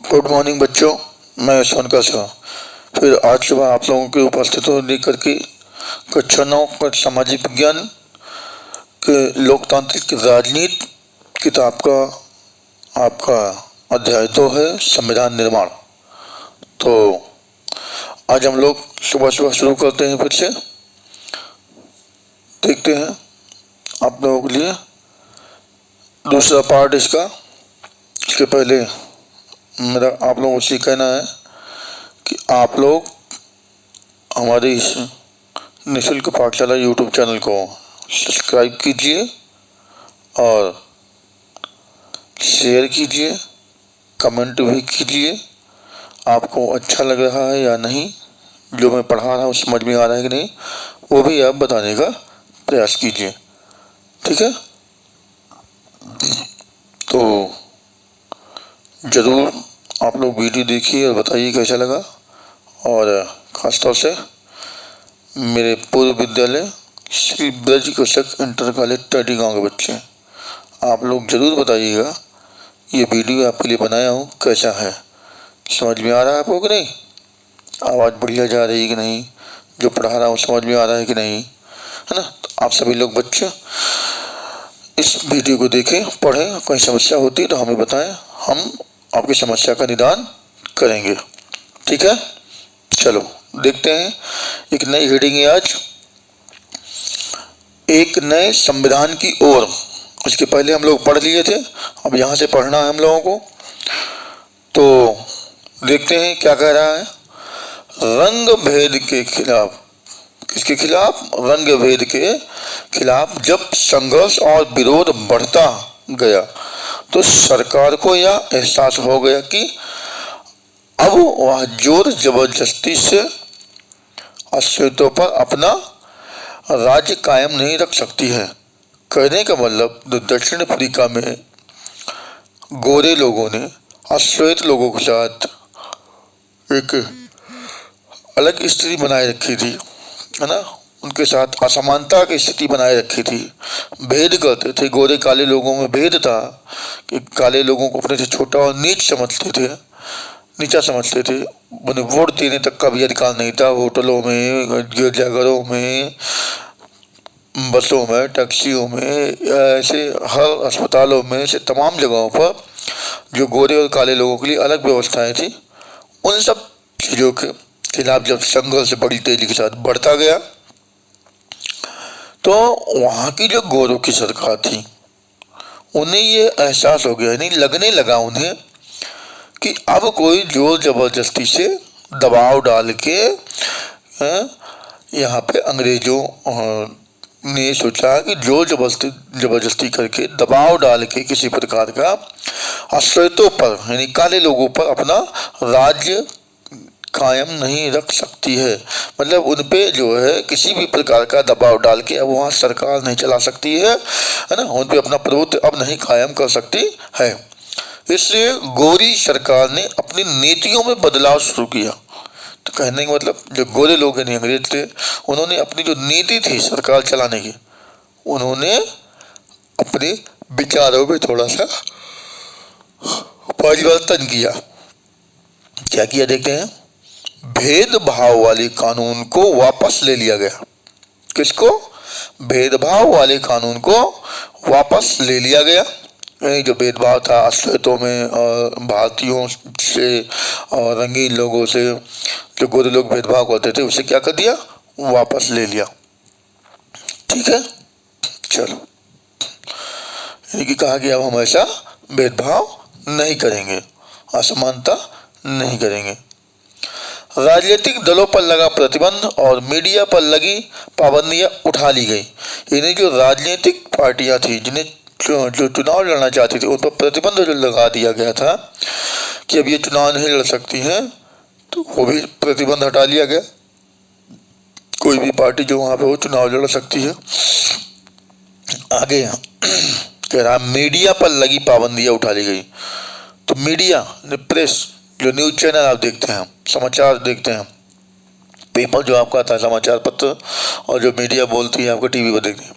Good morning बच्चों, मैं यशवंत का फिर आज सुबह आप लोगों की उपस्थित होने करके कक्षा 9 का सामाजिक विज्ञान के लोकतांत्रिक राजनीति किताब का आपका अध्याय 2 है संविधान निर्माण। तो आज हम लोग सुबह सुबह शुरू करते हैं। फिर से देखते हैं आप लोगों के लिए दूसरा पार्ट इसका। इसके पहले मेरा आप लोगों से कहना है कि आप लोग हमारे इस निःशुल्क पाठशाला यूट्यूब चैनल को सब्सक्राइब कीजिए और शेयर कीजिए, कमेंट भी कीजिए। आपको अच्छा लग रहा है या नहीं, जो मैं पढ़ा रहा हूँ समझ में आ रहा है कि नहीं, वो भी आप बताने का प्रयास कीजिए। ठीक है, तो ज़रूर आप लोग वीडियो देखिए और बताइए कैसा लगा। और ख़ासतौर से मेरे पूर्व विद्यालय श्री ब्रज कृषक इंटर कॉलेज टडी गाँव के बच्चे, आप लोग ज़रूर बताइएगा ये वीडियो आपके लिए बनाया हूँ कैसा है, समझ में आ रहा है आपको कि नहीं, आवाज़ बढ़िया जा रही है कि नहीं, जो पढ़ा रहा हूँ समझ में आ रहा है कि नहीं, है ना। तो आप सभी लोग बच्चे इस वीडियो को देखें, पढ़ें, कोई समस्या होती है तो हमें बताएं, हम आपकी समस्या का निदान करेंगे। ठीक है, चलो देखते हैं। एक नई हेडिंग है आज, एक नए संविधान की ओर। इसके पहले हम लोग पढ़ लिए थे, अब यहाँ से पढ़ना है हम लोगों को। तो देखते हैं क्या कह रहा है। रंग भेद के खिलाफ, किसके खिलाफ? रंग भेद के खिलाफ जब संघर्ष और विरोध बढ़ता गया तो सरकार को यह एहसास हो गया कि अब वह जोर जबरदस्ती से अश्वेतों पर अपना राज्य कायम नहीं रख सकती है। कहने का मतलब दक्षिण अफ्रीका में गोरे लोगों ने अश्वेत लोगों के साथ एक अलग स्थिति बनाए रखी थी, है ना। उनके साथ असमानता की स्थिति बनाए रखी थी, भेद करते थे। गोरे काले लोगों में भेद था कि काले लोगों को अपने से छोटा और नीच समझते थे, नीचा समझते थे। उन्हें वोट देने तक का भी अधिकार नहीं था। होटलों में, गिरजाघरों में, बसों में, टैक्सियों में, ऐसे हर अस्पतालों में, ऐसे तमाम जगहों पर जो गोरे और काले लोगों के लिए अलग व्यवस्थाएं थी, उन सब चीज़ों के खिलाफ जब संघर्ष बड़ी तेजी के साथ बढ़ता गया तो वहाँ की जो गोरों की सरकार थी उन्हें ये एहसास हो गया, नहीं लगने लगा उन्हें कि अब कोई जोर जबरदस्ती से दबाव डाल के यहाँ पे अंग्रेजों ने सोचा कि जोर जबरदस्ती करके दबाव डाल के किसी प्रकार का अश्वेतों पर यानी काले लोगों पर अपना राज्य कायम नहीं रख सकती है। मतलब उन पे जो है किसी भी प्रकार का दबाव डाल के अब वहाँ सरकार नहीं चला सकती है ना, उन पे अपना प्रभुत्व अब नहीं कायम कर सकती है। इसलिए गोरी सरकार ने अपनी नीतियों में बदलाव शुरू किया। तो कहने का मतलब जो गोरे लोग हैं, अंग्रेज थे, उन्होंने अपनी जो नीति थी सरकार चलाने की, उन्होंने अपने विचारों में थोड़ा सा परिवर्तन किया। क्या किया देखते हैं। भेदभाव वाले कानून को वापस ले लिया गया। किसको? भेदभाव वाले कानून को वापस ले लिया गया। जो भेदभाव था अश्वेतों में और भारतीयों से और रंगीन लोगों से, जो गोरे लोग भेदभाव करते थे, उसे क्या कर दिया? वापस ले लिया। ठीक है, चलो, यानी कि कहा कि अब हम ऐसा भेदभाव नहीं करेंगे, असमानता नहीं करेंगे। राजनीतिक दलों पर लगा प्रतिबंध और मीडिया पर लगी पाबंदियां उठा ली गई। यानी जो राजनीतिक पार्टियां थी जिन्हें जो चुनाव लड़ना चाहती थी, उन पर प्रतिबंध जो लगा दिया गया था कि अब ये चुनाव नहीं लड़ सकती हैं, तो वो भी प्रतिबंध हटा लिया गया। कोई भी पार्टी जो वहाँ पे वो चुनाव लड़ सकती है। आगे कह रहा मीडिया पर लगी पाबंदियां उठा ली गई। तो मीडिया, प्रेस, जो न्यूज चैनल आप देखते हैं, समाचार देखते हैं, पेपर जो आपका आता है, समाचार पत्र, और जो मीडिया बोलती है आपको टीवी पर देखते हैं,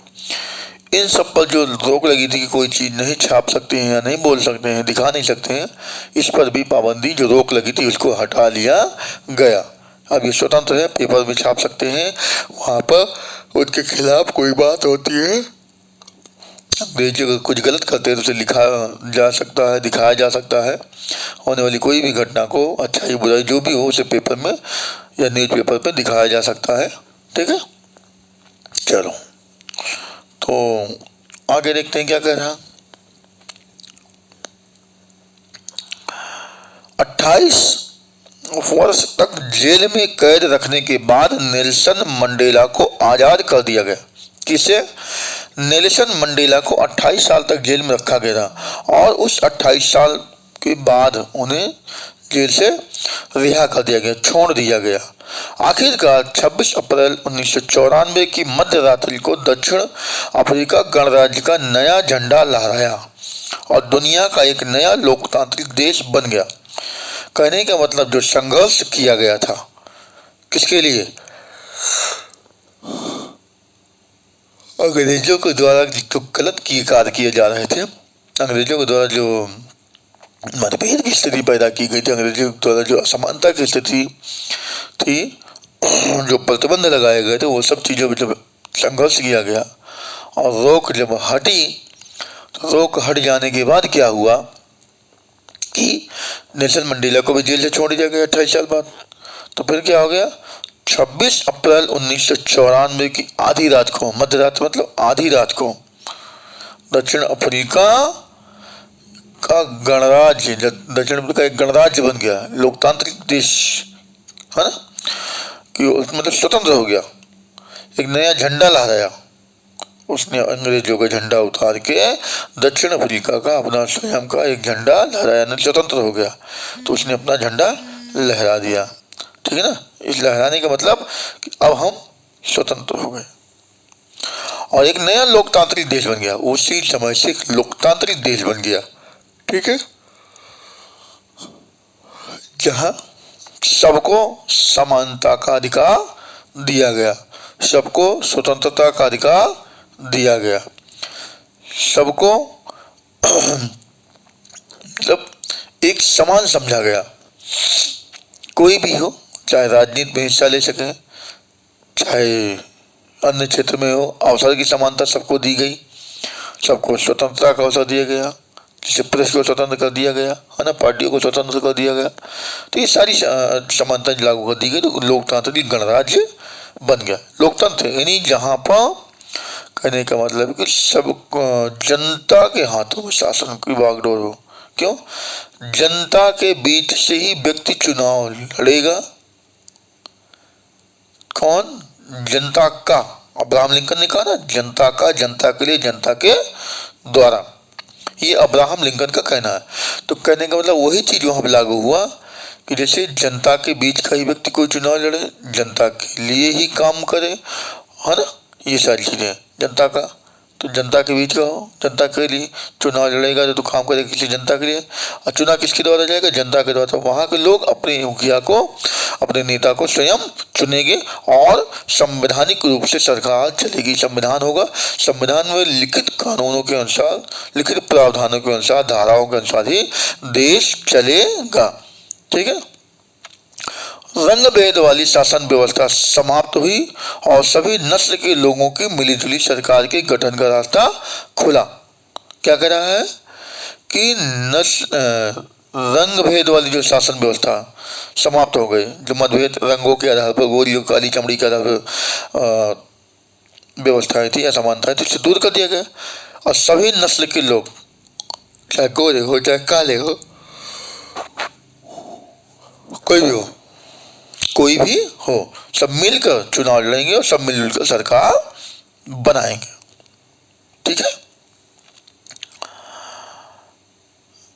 इन सब पर जो रोक लगी थी कि कोई चीज़ नहीं छाप सकते हैं या नहीं बोल सकते हैं, दिखा नहीं सकते हैं, इस पर भी पाबंदी जो रोक लगी थी उसको हटा लिया गया। अब ये स्वतंत्र है, पेपर में छाप सकते हैं, वहाँ पर उनके खिलाफ कोई बात होती है, अंग्रेजी अगर कुछ गलत करते हैं तो उसे लिखा जा सकता है, दिखाया जा सकता है। होने वाली कोई भी घटना को, अच्छाई बुराई जो भी हो, उसे पेपर में या न्यूज़पेपर पे दिखाया जा सकता है। ठीक है, चलो तो आगे देखते हैं क्या कह रहा। 28 वर्ष तक जेल में कैद रखने के बाद नेल्सन मंडेला को आजाद कर दिया गया। किसे? नेल्सन मंडेला को 28 साल तक जेल में रखा गया था और उस 28 साल के बाद उन्हें जेल से रिहा कर दिया गया, छोड़ दिया गया। आखिरकार 26 अप्रैल 1994 की मध्य रात्रि को दक्षिण अफ्रीका गणराज्य का नया झंडा लहराया और दुनिया का एक नया लोकतांत्रिक देश बन गया। कहने का मतलब जो संघर्ष किया गया था, किसके लिए? अंग्रेजों के द्वारा जो गलत कार्य किए जा रहे थे, अंग्रेजों के द्वारा जो मतभेद की स्थिति पैदा की गई थी, अंग्रेजों के द्वारा जो असमानता की स्थिति थी, जो प्रतिबंध लगाए गए थे, वो सब चीज़ों पर जब संघर्ष किया गया और रोक जब हटी, तो रोक हट जाने के बाद क्या हुआ कि नेल्सन मंडेला को भी जेल से छोड़ दिया गया 28 साल बाद। तो फिर क्या हो गया? 26 अप्रैल 1994 की आधी रात को, मध्य रात मतलब आधी रात को, दक्षिण अफ्रीका का गणराज्य, दक्षिण अफ्रीका एक गणराज्य बन गया, लोकतांत्रिक देश है ना, कि मतलब स्वतंत्र हो गया, एक नया झंडा लहराया। उसने अंग्रेजों का झंडा उतार के दक्षिण अफ्रीका का अपना स्वयं का एक झंडा लहराया, स्वतंत्र हो गया, तो उसने अपना झंडा लहरा दिया। ठीक है ना, इस लहराने का मतलब कि अब हम स्वतंत्र हो गए और एक नया लोकतांत्रिक देश बन गया। उसी समय से एक लोकतांत्रिक देश बन गया। ठीक है, जहां सबको समानता का अधिकार दिया गया, सबको स्वतंत्रता का अधिकार दिया गया, सबको मतलब एक समान समझा गया। कोई भी हो, चाहे राजनीति में हिस्सा ले सके, चाहे अन्य क्षेत्र में हो, अवसर की समानता सबको दी गई, सबको स्वतंत्रता का अवसर दिया गया, जैसे प्रेस को स्वतंत्र कर दिया गया है ना, पार्टियों को स्वतंत्र कर दिया गया। तो ये सारी समानता लागू कर दी गई, तो लोकतांत्रिक गणराज्य बन गया। लोकतंत्र यानी जहाँ पर, कहने का मतलब कि सब जनता के हाथों में शासन की बागडोर हो। क्यों? जनता के बीच से ही व्यक्ति चुनाव लड़ेगा। कौन? जनता का। अब्राहम लिंकन ने कहा ना, जनता का, जनता के लिए, जनता के द्वारा। ये अब्राहम लिंकन का कहना है। तो कहने का मतलब वही चीज वहां पर लागू हुआ कि जैसे जनता के बीच का ही व्यक्ति कोई चुनाव लड़े, जनता के लिए ही काम करे, है ना, ये सारी चीजें। जनता का तो जनता के बीच का हो, जनता के लिए चुनाव लड़ेगा तो काम करेगा किसी जनता के लिए, और चुनाव किसके द्वारा जाएगा? जनता के द्वारा। वहां के लोग अपने मुखिया को, अपने नेता को स्वयं चुनेंगे और संवैधानिक रूप से सरकार चलेगी। संविधान होगा, संविधान में लिखित कानूनों के अनुसार, लिखित प्रावधानों के अनुसार, धाराओं के अनुसार ही देश चलेगा। ठीक है, रंग भेद वाली शासन व्यवस्था समाप्त हुई और सभी नस्ल के लोगों की मिलीजुली सरकार के गठन का रास्ता खुला। क्या कह रहा है कि रंग भेद वाली जो शासन व्यवस्था समाप्त हो गई, जो मतभेद रंगों के आधार पर, गोरी और काली चमड़ी के आधार पर व्यवस्थाएं थी, असमानताएं थी, उसे दूर कर दिया गया और सभी नस्ल के लोग, चाहे गोरे हो चाहे काले हो, कोई भी हो, सब मिलकर चुनाव लड़ेंगे और सब मिलकर सरकार बनाएंगे। ठीक है,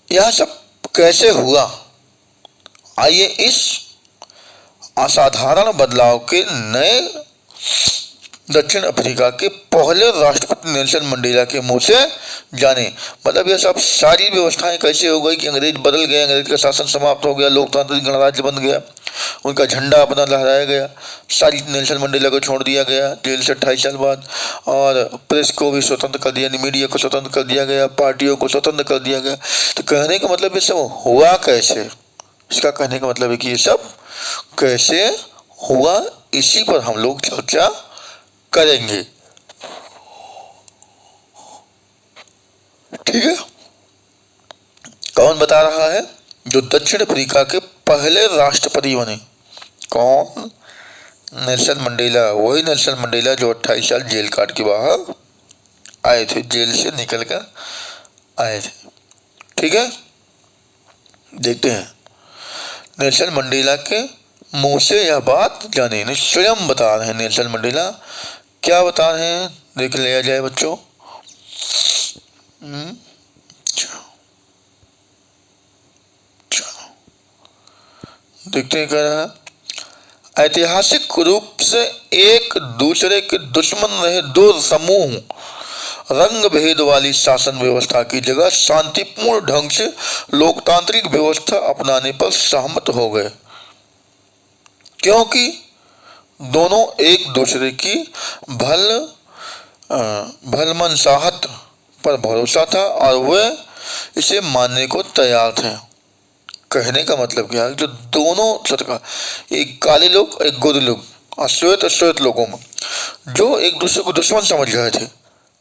यह सब कैसे हुआ? आइए इस असाधारण बदलाव के नए दक्षिण अफ्रीका के पहले राष्ट्रपति नेल्सन मंडेला के मुंह से जाने। मतलब यह सब सारी व्यवस्थाएं कैसे हो गई कि अंग्रेज बदल गए, अंग्रेज का शासन समाप्त हो गया, लोकतांत्रिक गणराज्य बन गया, उनका झंडा अपना लहराया गया, सारी नेल्सन मंडेला को छोड़ दिया गया जेल से 28 साल बाद, और प्रेस को भी स्वतंत्र कर दिया, मीडिया को स्वतंत्र कर दिया गया, पार्टियों को स्वतंत्र कर दिया गया। तो कहने का मतलब ये सब हुआ कैसे, इसका कहने का मतलब है कि ये सब कैसे हुआ, इसी पर हम लोग चर्चा करेंगे। ठीक है, कौन बता रहा है? जो दक्षिण अफ्रीका के पहले राष्ट्रपति बने। कौन? Nelson Mandela. वही नेल्सन मंडेला जो 28 साल जेल काट के बाहर आए थे, जेल से निकल कर आए थे। ठीक है, देखते हैं नेल्सन मंडेला के मुंह से यह बात जाने, स्वयं बता रहे हैं नेल्सन मंडेला। क्या बता रहे हैं देख लिया जाए बच्चों। देखते हैं क्या रहा। ऐतिहासिक रूप से एक दूसरे के दुश्मन रहे दो समूह रंग भेद वाली शासन व्यवस्था की जगह शांतिपूर्ण ढंग से लोकतांत्रिक व्यवस्था अपनाने पर सहमत हो गए, क्योंकि दोनों एक दूसरे की भलमनसाहत पर भरोसा था और वे इसे मानने को तैयार थे। कहने का मतलब क्या है? जो दोनों सरकार, एक काले लोग एक गोरे लोग, अश्वेत लोगों में जो एक दूसरे को दुश्मन समझ रहे थे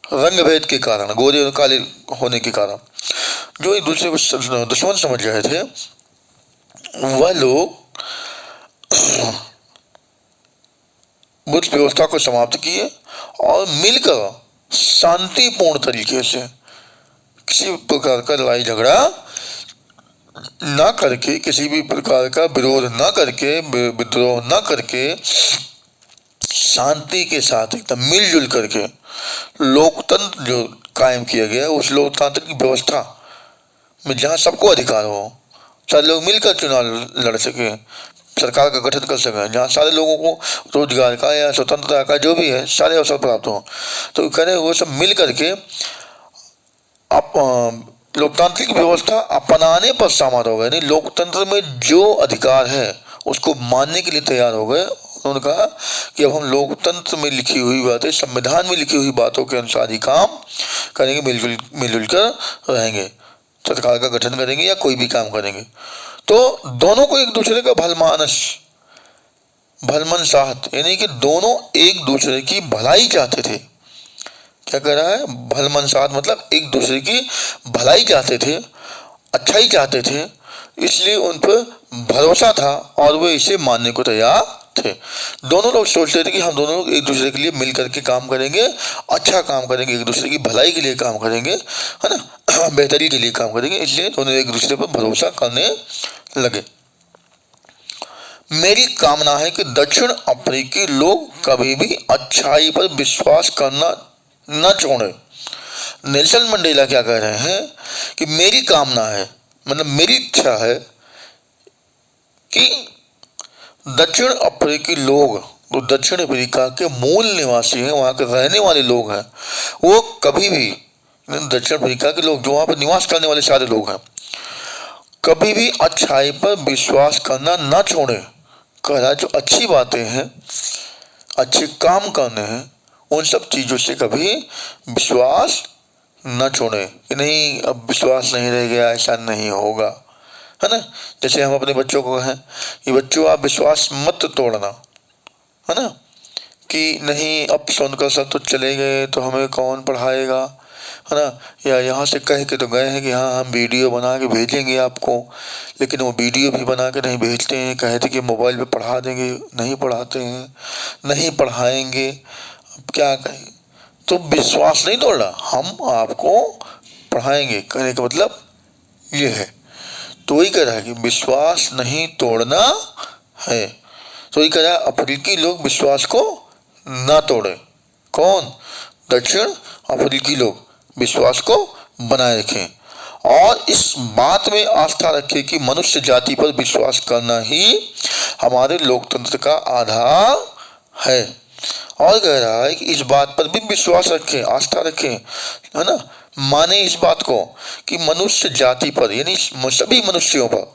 रंग भेद के कारण, गोरे और काले होने के कारण जो एक दूसरे को दुश्मन समझ रहे थे, वह लोग उस व्यवस्था को समाप्त किए और मिलकर शांतिपूर्ण तरीके से किसी प्रकार का लड़ाई झगड़ा ना करके, किसी भी प्रकार का विरोध ना करके, विद्रोह ना करके, शांति के साथ एकदम मिलजुल करके लोकतंत्र जो कायम किया गया, उस लोकतांत्रिक व्यवस्था में जहाँ सबको अधिकार हो, सारे लोग मिलकर चुनाव लड़ सके, सरकार का गठन कर सके, जहाँ सारे लोगों को रोजगार का या स्वतंत्रता का जो भी है सारे अवसर प्राप्त हो। तो कह रहे वो सब मिल करके लोकतांत्रिक व्यवस्था अपनाने पर सहमत हो गए। नहीं, लोकतंत्र में जो अधिकार है उसको मानने के लिए तैयार हो गए। उन्होंने कहा कि अब हम लोकतंत्र में लिखी हुई बातें, संविधान में लिखी हुई बातों के अनुसार ही काम करेंगे, मिलजुल कर रहेंगे, सरकार का गठन करेंगे या कोई भी काम करेंगे। तो दोनों को एक दूसरे का भलमनसाहत, यानी कि दोनों एक दूसरे की भलाई चाहते थे। क्या कह रहा है? भलमनसाहत मतलब एक दूसरे की भलाई चाहते थे, अच्छाई चाहते थे, इसलिए उन पर भरोसा था और वे इसे मानने को तैयार थे। दोनों लोग सोचते थे कि हम दोनों लोग एक दूसरे के लिए मिल करके काम करेंगे, अच्छा काम करेंगे, एक दूसरे की भलाई के लिए काम करेंगे, है ना, बेहतरी के लिए काम करेंगे, इसलिए दोनों एक दूसरे पर भरोसा करने लगे। मेरी कामना है कि दक्षिण अफ्रीकी लोग कभी भी अच्छाई पर विश्वास करना न छोड़े। नेल्सन मंडेला क्या कह रहे हैं कि मेरी कामना है, मतलब मेरी इच्छा है कि दक्षिण अफ्रीकी लोग, तो दक्षिण अफ्रीका के मूल निवासी हैं, वहाँ के रहने वाले लोग हैं, वो कभी भी, दक्षिण अफ्रीका के लोग जो वहाँ पर निवास करने वाले सारे लोग हैं, कभी भी अच्छाई पर विश्वास करना न छोड़े। कह रहा है जो अच्छी बातें हैं, अच्छे काम करने हैं, उन सब चीज़ों से कभी विश्वास न छोड़े कि नहीं अब विश्वास नहीं रह गया, ऐसा नहीं होगा, है ना। जैसे हम अपने बच्चों को कहें कि बच्चों आप विश्वास मत तोड़ना, है ना, कि नहीं अब सुनकर सब तो चले गए तो हमें कौन पढ़ाएगा, है ना, या यहाँ से कह के तो गए हैं कि हाँ हम वीडियो बना के भेजेंगे आपको, लेकिन वो वीडियो भी बना के नहीं भेजते हैं, कहते कि मोबाइल पे पढ़ा देंगे, नहीं पढ़ाते हैं, नहीं पढ़ाएंगे, अब क्या कहें। तो विश्वास नहीं तोड़ना, हम आपको पढ़ाएंगे, कहने का मतलब ये है। तो वही कह रहा है कि विश्वास नहीं तोड़ना है। तो वही कह रहा है अफ्रीकी लोग विश्वास को ना तोड़े। कौन? दक्षिण अफ्रीकी लोग विश्वास को बनाए रखें और इस बात में आस्था रखें कि मनुष्य जाति पर विश्वास करना ही हमारे लोकतंत्र का आधार है। और कह रहा है कि इस बात पर भी विश्वास रखें, आस्था रखें, है ना, माने इस बात को कि मनुष्य जाति पर यानी सभी मनुष्यों पर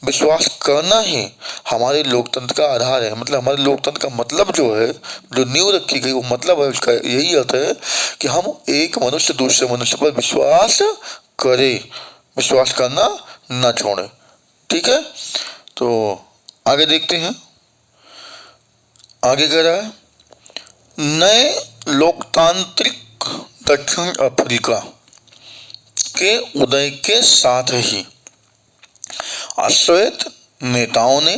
विश्वास करना ही हमारे लोकतंत्र का आधार है। मतलब हमारे लोकतंत्र का मतलब जो है, जो नींव रखी गई वो मतलब है, उसका यही अर्थ है कि हम एक मनुष्य दूसरे मनुष्य पर विश्वास करें, विश्वास करना न छोड़े। ठीक है, तो आगे देखते हैं। आगे कह रहा है, नए लोकतांत्रिक दक्षिण अफ्रीका के उदय के साथ ही अश्वेत नेताओं ने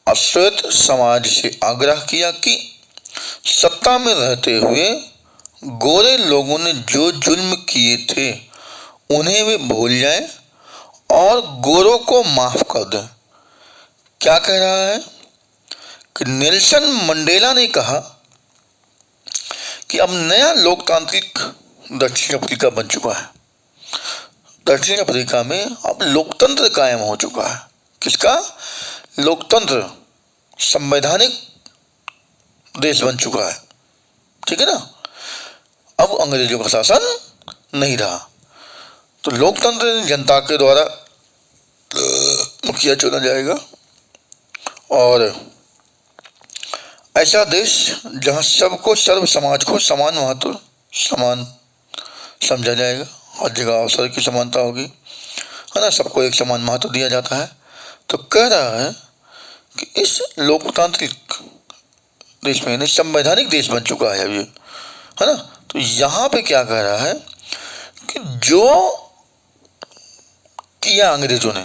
अश्वेत समाज से आग्रह किया कि सत्ता में रहते हुए गोरे लोगों ने जो जुल्म किए थे उन्हें वे भूल जाएं और गोरों को माफ कर दें। क्या कह रहा है कि नेल्सन मंडेला ने कहा कि अब नया लोकतांत्रिक दक्षिण अफ्रीका बन चुका है। दक्षिण अफ्रीका में अब लोकतंत्र कायम हो चुका है। किसका? लोकतंत्र, संवैधानिक देश बन चुका है। ठीक है ना, अब अंग्रेजों का शासन नहीं रहा। तो लोकतंत्र जनता के द्वारा मुखिया चुना जाएगा और ऐसा देश जहां सबको, सर्व समाज को समान महत्व, समान समझा जाएगा। हर जगह अवसर की समानता होगी, है ना, सबको एक समान महत्व दिया जाता है। तो कह रहा है कि इस लोकतांत्रिक देश में, संवैधानिक देश बन चुका है अब ये, है ना। तो यहाँ पे क्या कह रहा है कि जो किया अंग्रेजों ने,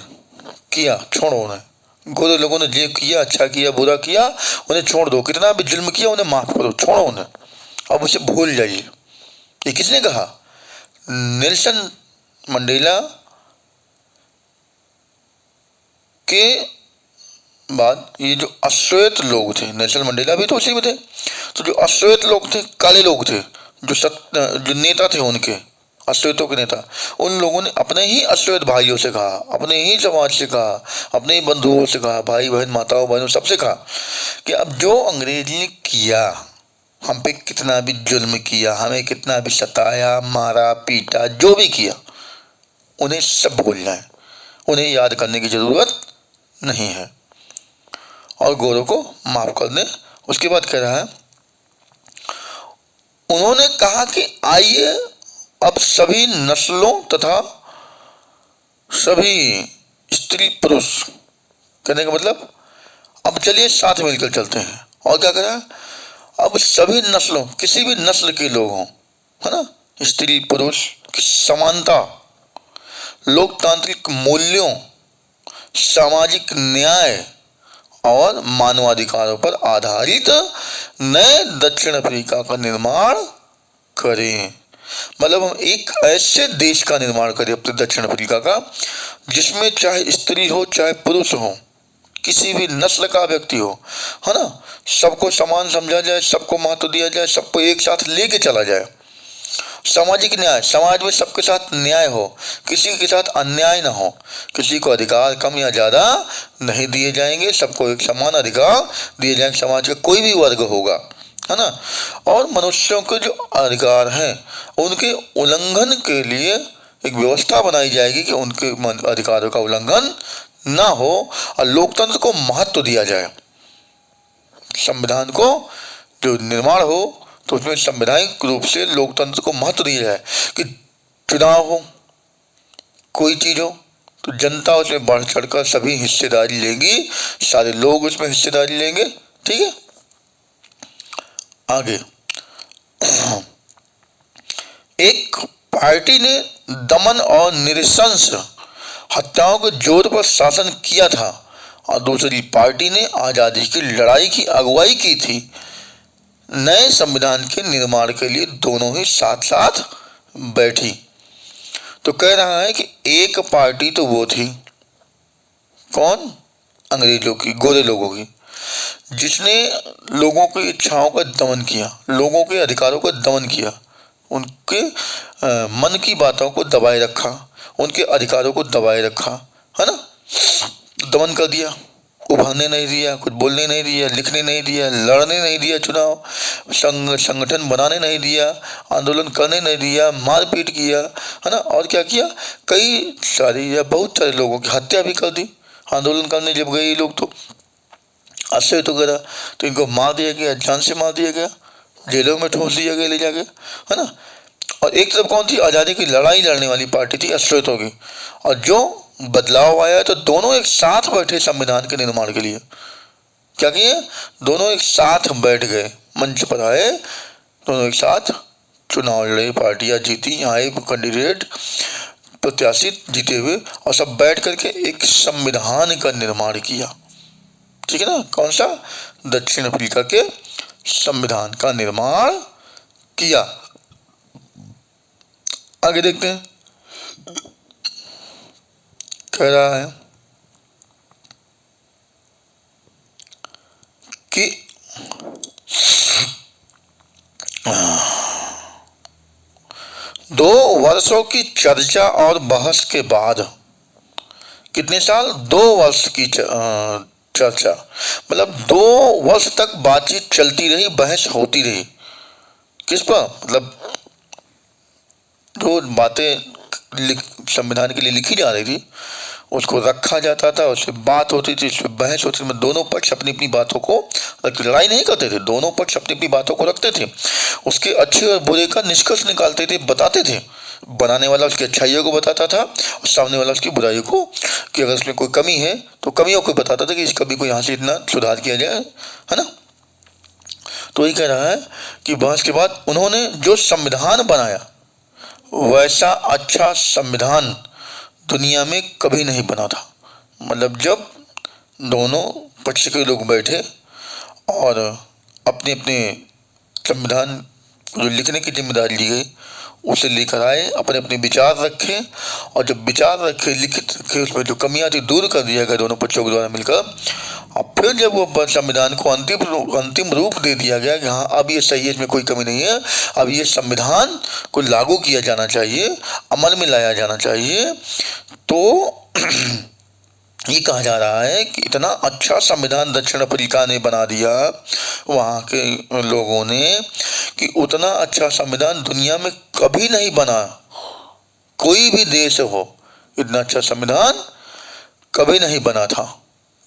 किया छोड़ो उन्हें, गोरे लोगों ने जो किया, अच्छा किया बुरा किया, उन्हें छोड़ दो। कितना भी जुल्म किया उन्हें माफ करो, छोड़ो उन्हें, अब उसे भूल जाइए। ये किसने कहा? नेल्सन मंडेला के बाद ये जो अश्वेत लोग थे, नेल्सन मंडेला भी तो उसी में थे, तो जो अश्वेत लोग थे, काले लोग थे, जो नेता थे उनके, अश्वेतों के नेता, उन लोगों ने अपने ही अश्वेत भाइयों से कहा, अपने ही समाज से कहा, अपने ही बंधुओं से कहा, भाई बहन माताओं बहनों सबसे कहा कि अब जो अंग्रेज ने किया, हम पे कितना भी जुल्म किया, हमें कितना भी सताया, मारा पीटा, जो भी किया, उन्हें सब भूलना है, उन्हें याद करने की जरूरत नहीं है और गोरों को माफ कर दें। उसके बाद कह रहा है, उन्होंने कहा कि आइए अब सभी नस्लों तथा सभी स्त्री पुरुष, कहने का मतलब अब चलिए साथ मिलकर चलते हैं। और क्या कह रहा है? अब सभी नस्लों, किसी भी नस्ल के लोग हों, है ना, स्त्री पुरुष की समानता, लोकतांत्रिक मूल्यों, सामाजिक न्याय और मानवाधिकारों पर आधारित नए दक्षिण अफ्रीका का निर्माण करें। मतलब हम एक ऐसे देश का निर्माण करें अपने दक्षिण अफ्रीका का, जिसमें चाहे स्त्री हो चाहे पुरुष हो, किसी भी नस्ल का व्यक्ति हो, है ना, सबको समान समझा जाए, सबको महत्व दिया जाए, सबको एक साथ लेके चला जाए। सामाजिक न्याय, समाज में सबके साथ न्याय हो, किसी के साथ अन्याय ना हो, किसी को अधिकार कम या ज़्यादा नहीं दिए जाएंगे, सबको एक समान अधिकार दिए जाएंगे। समाज का कोई भी वर्ग होगा, है ना, और मनुष्यों के जो अधिकार हैं उनके उल्लंघन के लिए एक व्यवस्था बनाई जाएगी कि उनके अधिकारों का उल्लंघन ना हो और लोकतंत्र को महत्व दिया जाए। संविधान को जो निर्माण हो तो उसमें संवैधानिक रूप से लोकतंत्र को महत्व दिया जाए कि चुनाव हो, कोई चीज हो तो जनता उसमें बढ़ चढ़कर सभी हिस्सेदारी लेंगी, सारे लोग उसमें हिस्सेदारी लेंगे। ठीक है, आगे एक पार्टी ने दमन और नृशंस हत्याओं के जोर पर शासन किया था और दूसरी पार्टी ने आजादी की लड़ाई की अगुवाई की थी। नए संविधान के निर्माण के लिए दोनों ही साथ साथ बैठी। तो कह रहा है कि एक पार्टी तो वो थी, कौन? अंग्रेजों की, गोरे लोगों की, जिसने लोगों की इच्छाओं का दमन किया, लोगों के अधिकारों का दमन किया, उनके मन की बातों को दबाए रखा, उनके अधिकारों को दबाए रखा, है ना, दमन कर दिया उभरने नहीं दिया, कुछ बोलने नहीं दिया, लिखने नहीं दिया, लड़ने नहीं दिया, चुनाव संगठन बनाने नहीं दिया, आंदोलन करने नहीं दिया, मारपीट किया, है ना। और क्या किया, कई सारी या बहुत सारे लोगों की हत्या भी कर दी। आंदोलन करने जब गए ये लोग तो अश्वेत वगैरह, तो इनको मार दिया गया, जान से मार दिया गया, जेलों में ठोस दिया गया ले जाके, है ना। और एक तरफ कौन थी, आज़ादी की लड़ाई लड़ने वाली पार्टी थी अश्वेतों की, और जो बदलाव आया तो दोनों एक साथ बैठे संविधान के निर्माण के लिए। क्या किए, दोनों एक साथ बैठ गए, मंच पर आए, दोनों एक साथ चुनाव लड़े, पार्टियां जीती, आए कैंडिडेट प्रत्याशी जीते हुए, और सब बैठ करके एक संविधान का निर्माण किया। ठीक है ना, कौन सा, दक्षिण अफ्रीका के संविधान का निर्माण किया। आगे देखते हैं, कह रहा है कि दो वर्षों की चर्चा और बहस के बाद, कितने साल, 2 वर्ष की चर्चा, मतलब 2 वर्ष तक बातचीत चलती रही, बहस होती रही। किस पर, मतलब जो बातें संविधान के लिए लिखी जा रही थी उसको रखा जाता था, उससे बात होती थी, उससे बहस होती थी, दोनों पक्ष अपनी अपनी बातों को, लड़ाई नहीं करते थे, दोनों पक्ष अपनी अपनी बातों को रखते थे, उसके अच्छे और बुरे का निष्कर्ष निकालते थे, बताते थे। बनाने वाला उसकी अच्छाइयों को बताता था और सामने वाला उसकी बुराइयों को, कि अगर उसमें कोई कमी है तो कमियों को बताता था कि इस कमी को यहाँ से इतना सुधार किया जाए, है ना। तो ये कह रहा है कि बहस के बाद उन्होंने जो संविधान बनाया वैसा अच्छा संविधान दुनिया में कभी नहीं बना था। मतलब जब दोनों पक्ष के लोग बैठे और अपने अपने संविधान जो लिखने की जिम्मेदारी ली गई उसे लेकर आए, अपने अपने विचार रखे, और जब विचार रखे, लिखित रखे, उसमें जो कमियां थी दूर कर दिया गया दोनों पक्षों के द्वारा मिलकर, और फिर जब वो संविधान को अंतिम रूप दे दिया गया कि हाँ अब ये सही है, इसमें कोई कमी नहीं है, अब ये संविधान को लागू किया जाना चाहिए, अमल में लाया जाना चाहिए, तो ये कहा जा रहा है कि इतना अच्छा संविधान दक्षिण अफ्रीका ने बना दिया वहाँ के लोगों ने, कि उतना अच्छा संविधान दुनिया में कभी नहीं बना। कोई भी देश हो, इतना अच्छा संविधान कभी नहीं बना था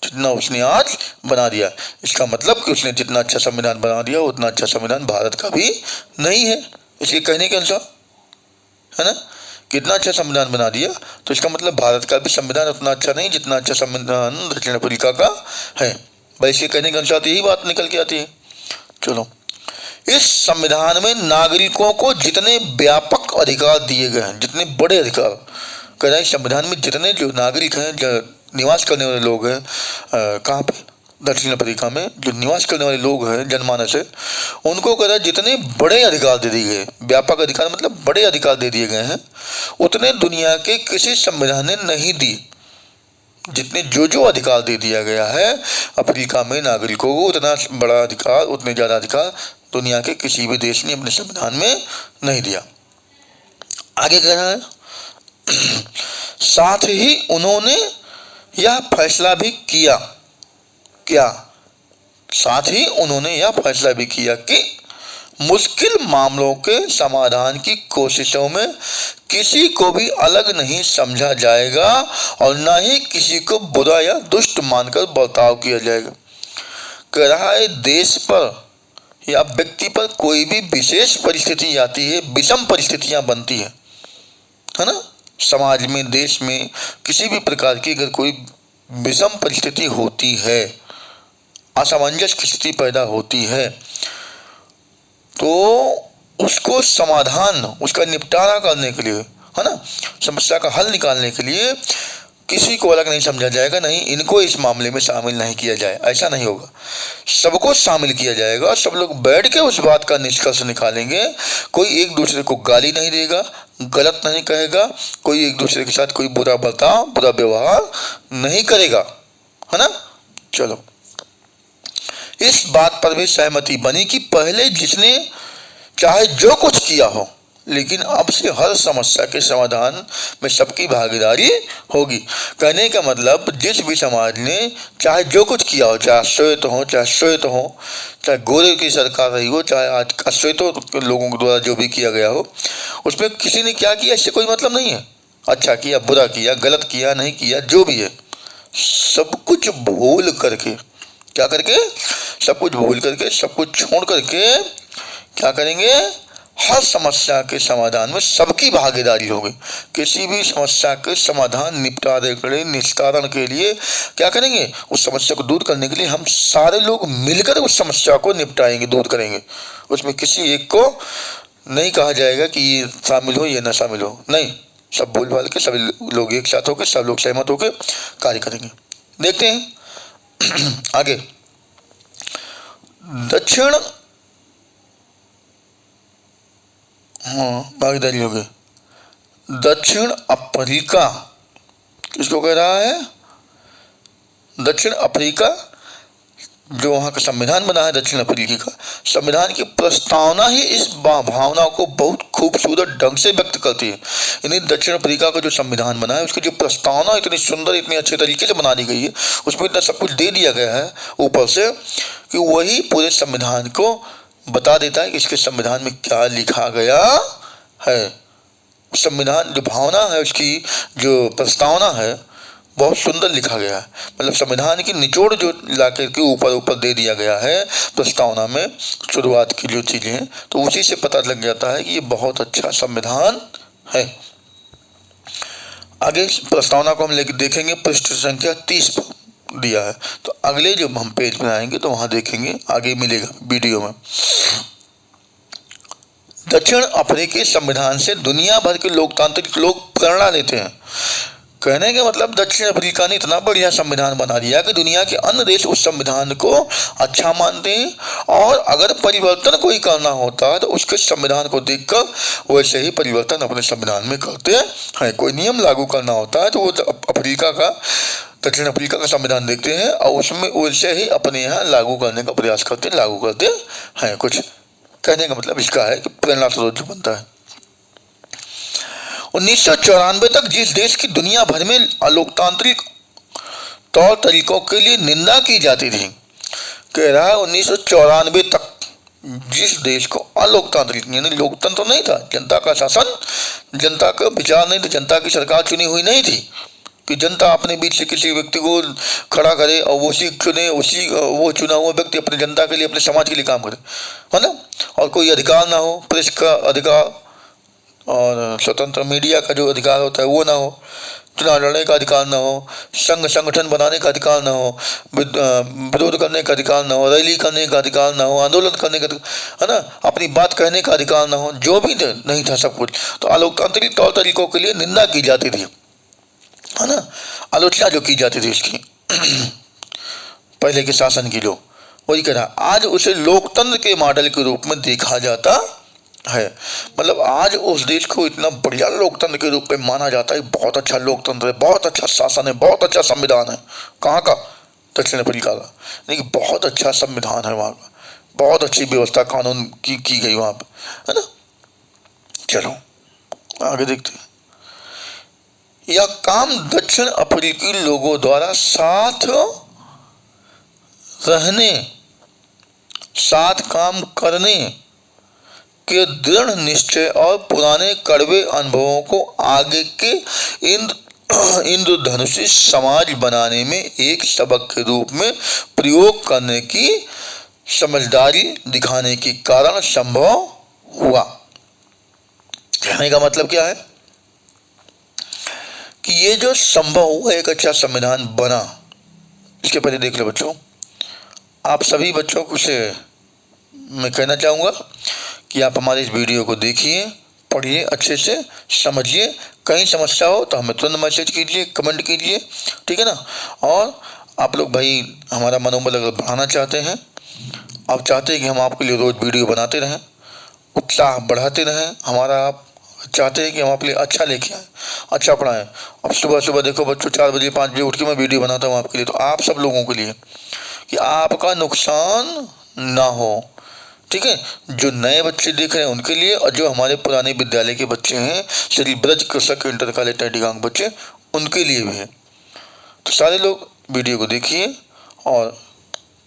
जितना उसने आज बना दिया। इसका मतलब कि उसने जितना अच्छा संविधान बना दिया उतना अच्छा संविधान भारत का भी नहीं है, इसके कहने के अनुसार, है ना। कितना अच्छा संविधान बना दिया, तो इसका मतलब भारत का भी संविधान उतना अच्छा नहीं जितना अच्छा संविधान दक्षिण अफ्रीका का है। भाई इसके कहने के अनुसार यही बात निकल के आती है। चलो, इस संविधान में नागरिकों को जितने व्यापक अधिकार दिए गए हैं, जितने बड़े अधिकार, कह रहा है संविधान में जितने जो नागरिक हैं, जो निवास करने वाले लोग हैं, कहाँ पे, दक्षिण अफ्रीका में जो निवास करने वाले लोग हैं जनमानस है, उनको कह रहा है जितने बड़े अधिकार दे दिए गए, व्यापक अधिकार मतलब बड़े अधिकार दे दिए गए हैं, उतने दुनिया के किसी संविधान ने नहीं दिए। जितने जो अधिकार दे दिया गया है अफ्रीका में नागरिकों को, उतना बड़ा अधिकार, उतने ज़्यादा अधिकार दुनिया के किसी भी देश ने अपने संविधान में नहीं दिया। आगे कह रहा है, साथ ही उन्होंने यह फैसला भी किया, क्या, साथ ही उन्होंने यह फैसला भी किया कि मुश्किल मामलों के समाधान की कोशिशों में किसी को भी अलग नहीं समझा जाएगा और न ही किसी को बुरा या दुष्ट मानकर बर्ताव किया जाएगा। कह रहा है देश पर या व्यक्ति पर कोई भी विशेष परिस्थिति आती है, विषम परिस्थितियां बनती है ना। समाज में, देश में किसी भी प्रकार की अगर कोई विषम परिस्थिति होती है, असमंजस की स्थिति पैदा होती है, तो उसको समाधान, उसका निपटारा करने के लिए, है ना, समस्या का हल निकालने के लिए किसी को अलग नहीं समझा जाएगा, नहीं इनको इस मामले में शामिल नहीं किया जाए, ऐसा नहीं होगा। सबको शामिल किया जाएगा, सब लोग बैठ के उस बात का निष्कर्ष निकालेंगे। कोई एक दूसरे को गाली नहीं देगा, गलत नहीं कहेगा, कोई एक दूसरे के साथ कोई बुरा बर्ताव, बुरा व्यवहार नहीं करेगा, है ना। चलो, इस बात पर भी सहमति बनी कि पहले जिसने चाहे जो कुछ किया हो, लेकिन अब से हर समस्या के समाधान में सबकी भागीदारी होगी। कहने का मतलब जिस भी समाज ने चाहे जो कुछ किया हो, चाहे श्वेत हो चाहे श्वेत हो, चाहे गोरे की सरकार रही हो, चाहे आज अश्वेतों के लोगों के द्वारा जो भी किया गया हो, उसमें किसी ने क्या किया इससे कोई मतलब नहीं है। अच्छा किया, बुरा किया, गलत किया, नहीं किया, जो भी है सब कुछ भूल करके, क्या करके, सब कुछ भूल करके, सब कुछ छोड़ करके क्या करेंगे, हर समस्या के समाधान में सबकी भागीदारी होगी। किसी भी समस्या के समाधान, निपटारे के लिए, निस्तारण के लिए क्या करेंगे, उस समस्या को दूर करने के लिए हम सारे लोग मिलकर उस समस्या को निपटाएंगे, दूर करेंगे। उसमें किसी एक को नहीं कहा जाएगा कि ये शामिल हो ये न शामिल हो, नहीं, सब भूल भाल के सभी लोग एक साथ होकर, सब लोग सहमत होकर कार्य करेंगे। देखते हैं आगे। दक्षिण भागीदारी हो गई। दक्षिण अफ्रीका किसको कह रहा है, दक्षिण अफ्रीका जो वहाँ का संविधान बना है, दक्षिण अफ्रीका का संविधान की प्रस्तावना ही इस भावना को बहुत खूबसूरत ढंग से व्यक्त करती है। यानी दक्षिण अफ्रीका का जो संविधान बना है उसकी जो प्रस्तावना इतनी सुंदर, इतने अच्छे तरीके से बना दी गई है, उसमें इतना सब कुछ दे दिया गया है ऊपर से कि वही पूरे संविधान को बता देता है कि इसके संविधान में क्या लिखा गया है। संविधान जो भावना है, उसकी जो प्रस्तावना है, बहुत सुंदर लिखा गया है। मतलब संविधान की निचोड़ जो इलाके के ऊपर ऊपर दे दिया गया है प्रस्तावना में, शुरुआत की जो चीज़ें हैं, तो उसी से पता लग जाता है कि ये बहुत अच्छा संविधान है। आगे प्रस्तावना को हम लेकर देखेंगे, पृष्ठ संख्या 30 पर दिया है। तो अगले जब हम पेज में आएंगे तो वहाँ देखेंगे, आगे मिलेगा वीडियो में। दक्षिण अफ्रीकी संविधान से दुनिया भर के लोकतांत्रिक लोग प्रेरणा लेते हैं। कहने का मतलब दक्षिण अफ्रीका ने इतना बढ़िया संविधान बना दिया कि दुनिया के अन्य देश उस संविधान को अच्छा मानते हैं और अगर परिवर्तन कोई करना होता है तो उसके संविधान को देखकर वैसे ही परिवर्तन अपने संविधान में करते हैं। कोई नियम लागू करना होता है तो वो अफ्रीका का, दक्षिण अफ्रीका का संविधान देखते हैं और उसमें वैसे ही अपने यहाँ लागू करने का प्रयास करते हैं, लागू करते हैं कुछ। कहने का मतलब इसका है कि प्रेरणा स्रोत बनता है। 1994 तक जिस देश की दुनिया भर में अलोकतांत्रिक तौर तरीकों के लिए निंदा की जाती थी, कह रहा है 1994 तक जिस देश को अलोकतांत्रिक यानी लोकतंत्र नहीं था, जनता का शासन, जनता का विचार नहीं था, जनता की सरकार चुनी हुई नहीं थी कि जनता अपने बीच से किसी व्यक्ति को खड़ा करे और उसी चुने, उसी वो चुना हुआ व्यक्ति अपने जनता के लिए, अपने समाज के लिए काम करे, है ना। और कोई अधिकार ना हो, प्रेस का अधिकार और स्वतंत्र मीडिया का जो अधिकार होता है वो ना हो, चुनाव लड़ने का अधिकार ना हो, संघ संगठन बनाने का अधिकार ना हो, विरोध करने का अधिकार ना हो, रैली करने का अधिकार ना हो, आंदोलन करने का, है ना, अपनी बात कहने का अधिकार ना हो, जो भी नहीं था सब कुछ। तो अलोकतांत्रिक तौर तरीकों के लिए निंदा की जाती थी, है ना, आलोचना जो की जाती थी इसकी पहले के शासन की, जो वही कह रहा, आज उसे लोकतंत्र के मॉडल के रूप में देखा जाता है। मतलब आज उस देश को इतना बढ़िया लोकतंत्र के रूप में माना जाता है, बहुत अच्छा लोकतंत्र है, बहुत अच्छा शासन है, बहुत अच्छा संविधान है। कहाँ का? दक्षिण अफ्रीका का। लेकिन बहुत अच्छा संविधान है वहाँ का, बहुत अच्छी व्यवस्था कानून की गई वहाँ पे, है ना। चलो आगे देखते हैं। यह काम दक्षिण अफ्रीकी लोगों द्वारा साथ रहने, साथ काम करने के दृढ़ निश्चय और पुराने कड़वे अनुभवों को आगे के इंद्रधनुषी समाज बनाने में एक सबक के रूप में प्रयोग करने की समझदारी दिखाने के कारण संभव हुआ। कहने का मतलब क्या है कि ये जो संभव हुआ, एक अच्छा संविधान बना, इसके पहले देख लो बच्चों, आप सभी बच्चों को से मैं कहना चाहूँगा कि आप हमारे इस वीडियो को देखिए, पढ़िए, अच्छे से समझिए। कहीं समस्या हो तो हमें तुरंत मैसेज कीजिए, कमेंट कीजिए, ठीक है ना। और आप लोग भाई हमारा मनोबल अगर बढ़ाना चाहते हैं, आप चाहते हैं कि हम आपके लिए रोज़ वीडियो बनाते रहें, उत्साह बढ़ाते रहें हमारा, आप चाहते हैं कि हम आपके लिए अच्छा लेके आएँ, अच्छा पढ़ाएँ। अब सुबह सुबह देखो बच्चों 4 बजे 5 बजे उठ के मैं वीडियो बनाता हूँ आपके लिए, तो आप सब लोगों के लिए कि आपका नुकसान ना हो, ठीक है, जो नए बच्चे देख रहे हैं उनके लिए, और जो हमारे पुराने विद्यालय के बच्चे हैं, श्री ब्रज कृषक इंटर कॉलेज टैटीगांव बच्चे, उनके लिए भी है। तो सारे लोग वीडियो को देखिए और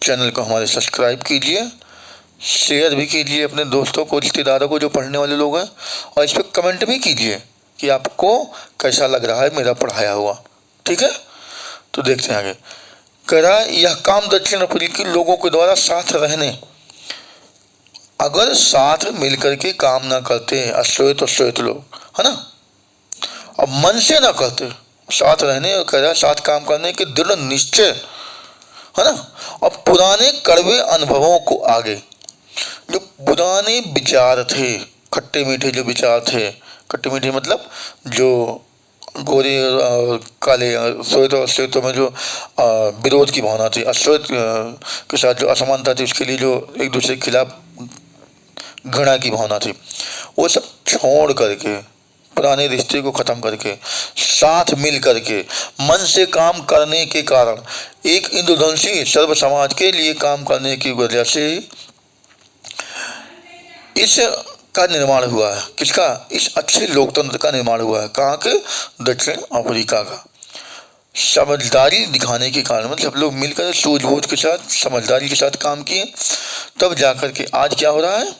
चैनल को हमारे सब्सक्राइब कीजिए, शेयर भी कीजिए अपने दोस्तों को, रिश्तेदारों को जो पढ़ने वाले लोग हैं, और इस पर कमेंट भी कीजिए कि आपको कैसा लग रहा है मेरा पढ़ाया हुआ। ठीक है, तो देखते हैं आगे। कह रहा है यह काम दक्षिण अफ्रीकी लोगों के द्वारा साथ रहने, अगर साथ मिलकर के काम ना करते अश्वेत और श्वेत लोग, है ना, और मन से ना करते साथ रहने, और कह रहा है साथ काम करने के दृढ़ निश्चय, है ना, और पुराने कड़वे अनुभवों को आगे, जो पुराने विचार थे, खट्टे मीठे जो विचार थे, खट्टे मीठे मतलब जो गोरे और काले, श्वेत और श्वेतों में जो विरोध की भावना थी, अश्वेत के साथ जो असमानता थी, उसके लिए जो एक दूसरे के खिलाफ घृणा की भावना थी, वो सब छोड़ करके, पुराने रिश्ते को खत्म करके, साथ मिल करके, मन से काम करने के कारण एक इंद्रधनुषी सर्व समाज के लिए काम करने की वजह से इस का निर्माण हुआ है। किसका? इस अच्छे लोकतंत्र का निर्माण हुआ है। कहाँ के? दक्षिण अफ्रीका का। समझदारी दिखाने के कारण, मतलब लोग मिलकर सूझबूझ के साथ, समझदारी के साथ काम किए, तब जाकर के आज क्या हो रहा है,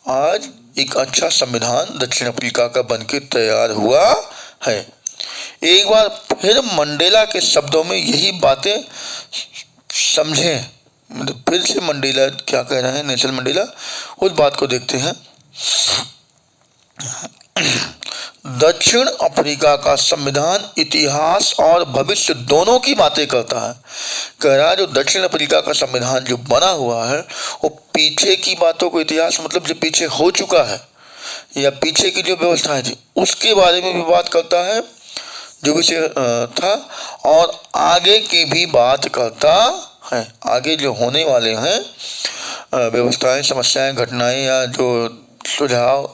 आज एक अच्छा संविधान दक्षिण अफ्रीका का बनके तैयार हुआ है। एक बार फिर मंडेला के शब्दों में यही बातें समझें, मतलब फिर से मंडेला क्या कह रहे हैं, नेल्सन मंडेला, उस बात को देखते हैं। दक्षिण अफ्रीका का संविधान इतिहास और भविष्य दोनों की बातें करता है। कह रहा है जो दक्षिण अफ्रीका का संविधान जो बना हुआ है, वो पीछे की बातों को, इतिहास मतलब जो पीछे हो चुका है या पीछे की जो व्यवस्थाएं थी उसके बारे में भी बात करता है, जो विषय था, और आगे की भी बात करता है। आगे जो होने वाले हैं व्यवस्थाएं, समस्याएं, घटनाएं या जो सुझाव,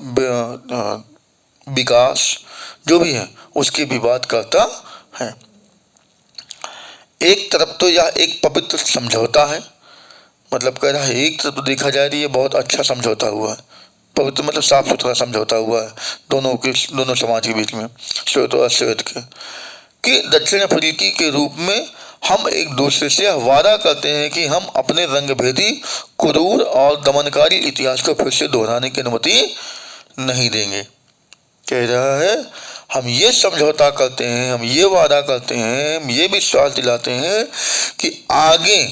विकास जो भी है, उसकी भी बात करता है। एक तरफ तो यह एक पवित्र समझौता है, मतलब कह रहा है एक तरफ तो देखा जाए तो ये बहुत अच्छा समझौता हुआ है। पवित्र मतलब साफ सुथरा समझौता हुआ है दोनों समाज के बीच में, श्वेत और अश्वेत के, कि दक्षिण अफ्रीकी के रूप में हम एक दूसरे से वादा करते हैं कि हम अपने रंगभेदी, क्रूर और दमनकारी इतिहास को फिर से दोहराने की अनुमति नहीं देंगे। कह रहा है हम ये समझौता करते हैं, हम ये वादा करते हैं, हम ये विश्वास दिलाते हैं कि आगे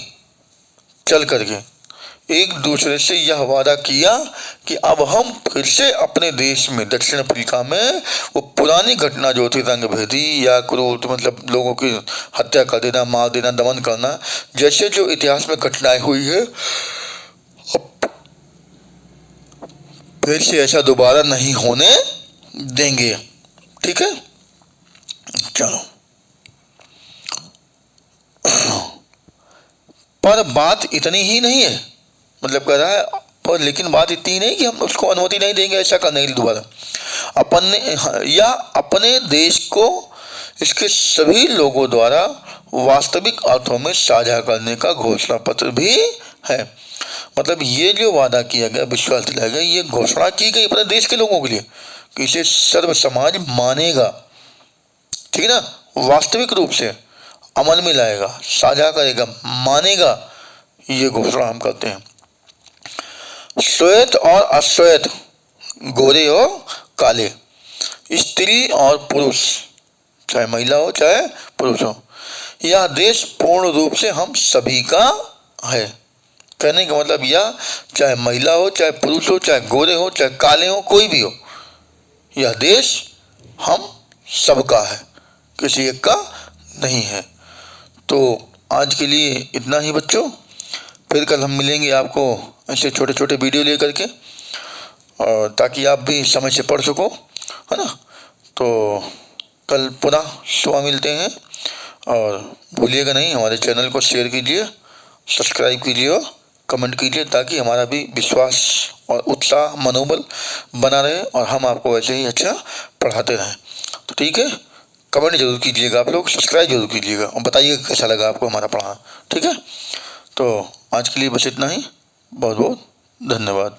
चल करके एक दूसरे से यह वादा किया कि अब हम फिर से अपने देश में, दक्षिण अफ्रीका में, वो पुरानी घटना जो थी रंगभेदी या क्रूर मतलब लोगों की हत्या कर देना, मार देना, दमन करना, जैसे जो इतिहास में घटनाएं हुई है, फिर से ऐसा दोबारा नहीं होने देंगे। ठीक है, चलो। पर बात इतनी ही नहीं है, मतलब कह रहा है पर लेकिन बात इतनी नहीं कि हम उसको अनुमति नहीं देंगे ऐसा करने के लिए दोबारा, अपने देश को इसके सभी लोगों द्वारा वास्तविक अर्थों में साझा करने का घोषणा पत्र भी है। मतलब ये जो वादा किया गया, विश्वास दिलाया गया, ये घोषणा की गई अपने देश के लोगों के लिए कि इसे सर्व समाज मानेगा, ठीक है ना, वास्तविक रूप से अमल में लाएगा, साझा करेगा, मानेगा, ये घोषणा हम करते हैं। श्वेत और अश्वेत, गोरे और काले, स्त्री और पुरुष, चाहे महिला हो चाहे पुरुष हो, यह देश पूर्ण रूप से हम सभी का है। कहने का मतलब यह चाहे महिला हो, चाहे पुरुष हो, चाहे गोरे हो, चाहे काले हो, कोई भी हो, यह देश हम सबका है, किसी एक का नहीं है। तो आज के लिए इतना ही बच्चों, फिर कल हम मिलेंगे आपको ऐसे छोटे छोटे वीडियो लेकर के, और ताकि आप भी समय से पढ़ सको, है ना। तो कल पुनः सुबह मिलते हैं, और भूलिएगा नहीं हमारे चैनल को शेयर कीजिए, सब्सक्राइब कीजिए और कमेंट कीजिए, ताकि हमारा भी विश्वास और उत्साह, मनोबल बना रहे और हम आपको वैसे ही अच्छा पढ़ाते रहें। तो ठीक है, कमेंट जरूर कीजिएगा आप लोग, सब्सक्राइब जरूर कीजिएगा और बताइएगा कैसा लगा आपको हमारा पढ़ाना। ठीक है, तो आज के लिए बस इतना ही। बहुत बहुत धन्यवाद।